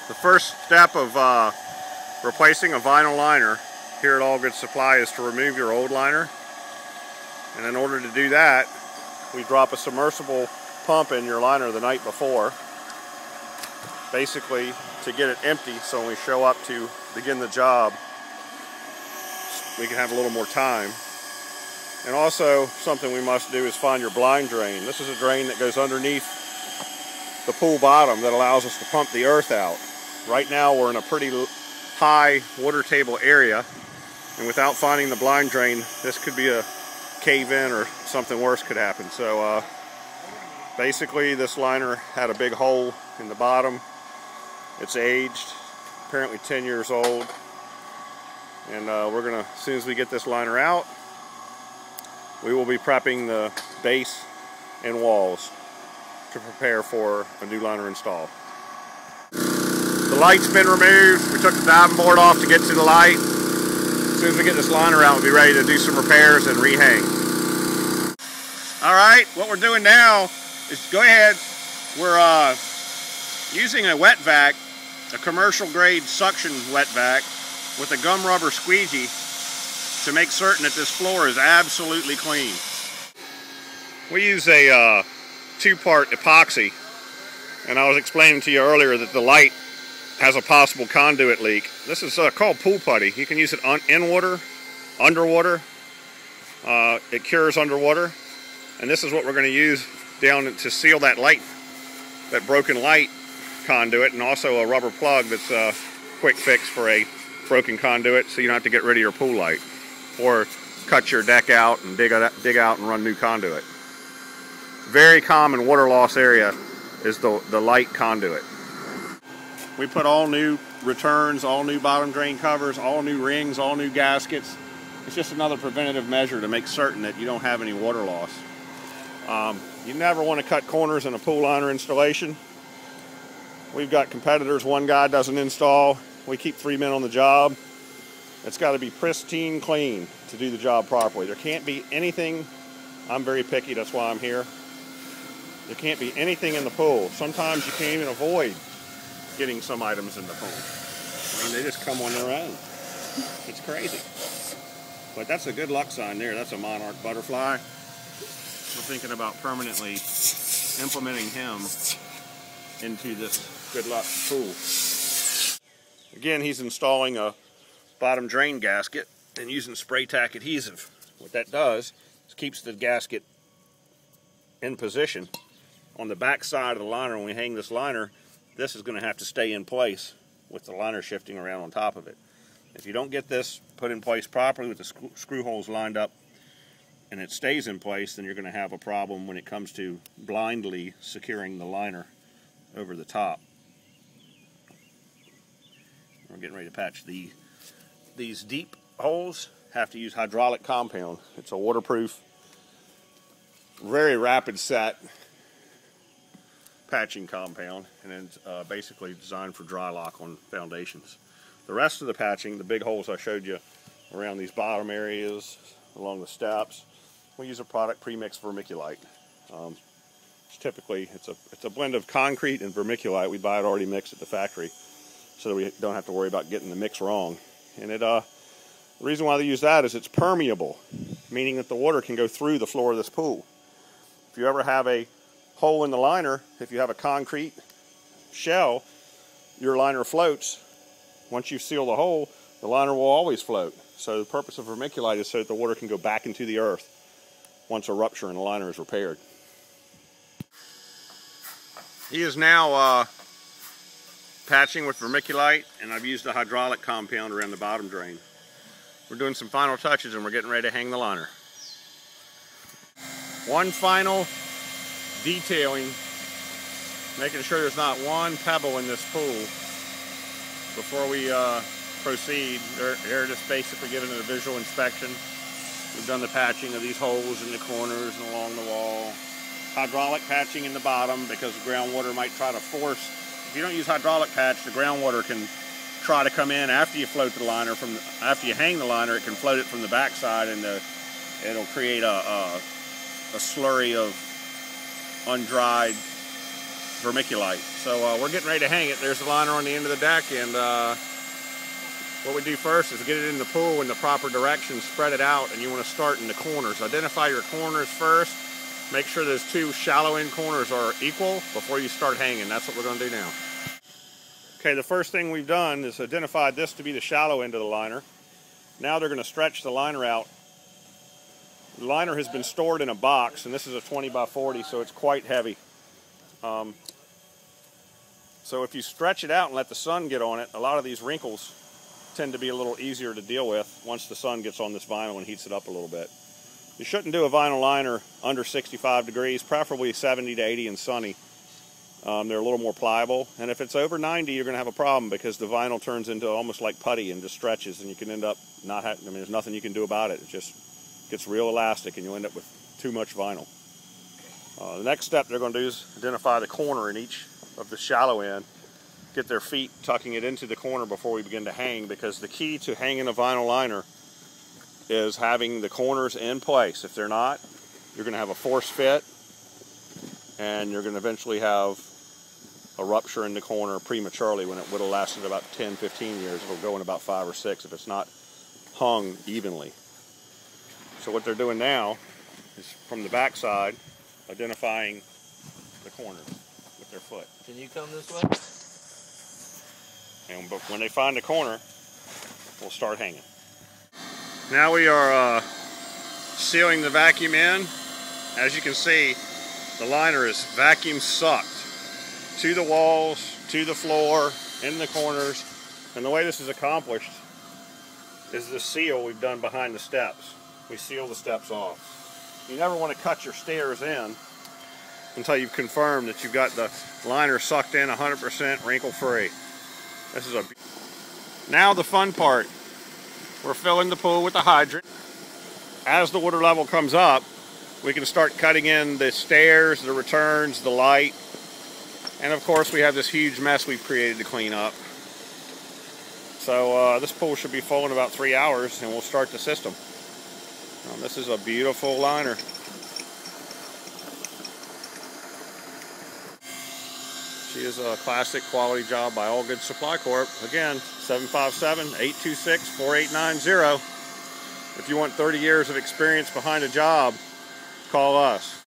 The first step of replacing a vinyl liner here at All Good Supply is to remove your old liner. And in order to do that, we drop a submersible pump in your liner the night before, basically to get it empty, so when we show up to begin the job, we can have a little more time. And also, something we must do is find your blind drain. This is a drain that goes underneath the pool bottom that allows us to pump the earth out. Right now we're in a pretty high water table area, and without finding the blind drain, this could be a cave-in or something worse could happen. So basically this liner had a big hole in the bottom. It's aged, apparently 10 years old. And we're gonna, as soon as we get this liner out, we will be prepping the base and walls to prepare for a new liner install. The light's been removed. We took the diving board off to get to the light. As soon as we get this liner out, we'll be ready to do some repairs and rehang. Alright, what we're doing now is, go ahead, we're using a wet vac, a commercial grade suction wet vac, with a gum rubber squeegee to make certain that this floor is absolutely clean. We use a two-part epoxy, and I was explaining to you earlier that the light has a possible conduit leak. This is called pool putty. You can use it in water, underwater. It cures underwater, and this is what we're going to use down to seal that light, that broken light conduit, and also a rubber plug that's a quick fix for a broken conduit, so you don't have to get rid of your pool light or cut your deck out and dig out and run new conduit. Very common water loss area is the light conduit. We put all new returns, all new bottom drain covers, all new rings, all new gaskets. It's just another preventative measure to make certain that you don't have any water loss. You never want to cut corners in a pool liner installation. We've got competitors, one guy doesn't install. We keep 3 men on the job. It's got to be pristine clean to do the job properly. There can't be anything, I'm very picky, that's why I'm here. There can't be anything in the pool. Sometimes you can't even avoid getting some items in the pool. I mean, they just come on their own. It's crazy. But that's a good luck sign there. That's a monarch butterfly. We're thinking about permanently implementing him into this good luck pool. Again, he's installing a bottom drain gasket and using spray tack adhesive. What that does is keeps the gasket in position. On the back side of the liner, when we hang this liner, this is going to have to stay in place with the liner shifting around on top of it. If you don't get this put in place properly with the screw holes lined up and it stays in place, then you're going to have a problem when it comes to blindly securing the liner over the top. We're getting ready to patch these deep holes. Have to use hydraulic compound. It's a waterproof, very rapid set patching compound, and it's basically designed for dry lock on foundations. The rest of the patching, the big holes I showed you around these bottom areas, along the steps, we use a product premixed vermiculite. Typically, it's a blend of concrete and vermiculite. We buy it already mixed at the factory, so that we don't have to worry about getting the mix wrong. And the reason why they use that is it's permeable, meaning that the water can go through the floor of this pool. If you ever have a hole in the liner, if you have a concrete shell, your liner floats. Once you seal the hole, the liner will always float. So the purpose of vermiculite is so that the water can go back into the earth once a rupture in the liner is repaired. He is now patching with vermiculite, and I've used a hydraulic compound around the bottom drain. We're doing some final touches and we're getting ready to hang the liner. One final detailing, making sure there's not one pebble in this pool before we proceed. They're just basically giving it a visual inspection. We've done the patching of these holes in the corners and along the wall. Hydraulic patching in the bottom because the groundwater might try to force. If you don't use hydraulic patch, the groundwater can try to come in after you float the liner after you hang the liner. It can float it from the backside, and it'll create a slurry of undried vermiculite. So we're getting ready to hang it. There's the liner on the end of the deck, and what we do first is get it in the pool in the proper direction, spread it out, and you want to start in the corners. Identify your corners first. Make sure those two shallow end corners are equal before you start hanging. That's what we're going to do now. Okay, the first thing we've done is identified this to be the shallow end of the liner. Now they're going to stretch the liner out. The liner has been stored in a box, and this is a 20 by 40, so it's quite heavy. So if you stretch it out and let the sun get on it, a lot of these wrinkles tend to be a little easier to deal with once the sun gets on this vinyl and heats it up a little bit. You shouldn't do a vinyl liner under 65 degrees, preferably 70 to 80 and sunny. They're a little more pliable, and if it's over 90, you're going to have a problem because the vinyl turns into almost like putty and just stretches, and you can end up not having, I mean, there's nothing you can do about it. It just gets real elastic, and you'll end up with too much vinyl. The next step they're going to do is identify the corner in each of the shallow end, get their feet tucking it into the corner before we begin to hang, because the key to hanging a vinyl liner is having the corners in place. If they're not, you're going to have a force fit, and you're going to eventually have a rupture in the corner prematurely when it would have lasted about 10-15 years. It'll go in about 5 or 6 if it's not hung evenly. So what they're doing now is from the back side identifying the corners with their foot. Can you come this way? And when they find the corner, we'll start hanging. Now we are sealing the vacuum in. As you can see, the liner is vacuum sucked to the walls, to the floor, in the corners. And the way this is accomplished is the seal we've done behind the steps. We seal the steps off. You never want to cut your stairs in until you've confirmed that you've got the liner sucked in 100% wrinkle-free. This is Now the fun part. We're filling the pool with the hydrant. As the water level comes up, we can start cutting in the stairs, the returns, the light, and of course we have this huge mess we've created to clean up. So this pool should be full in about 3 hours, and we'll start the system. This is a beautiful liner. She is a classic quality job by all Good Supply Corp. Again, 757-826-4890. If you want 30 years of experience behind a job, call us.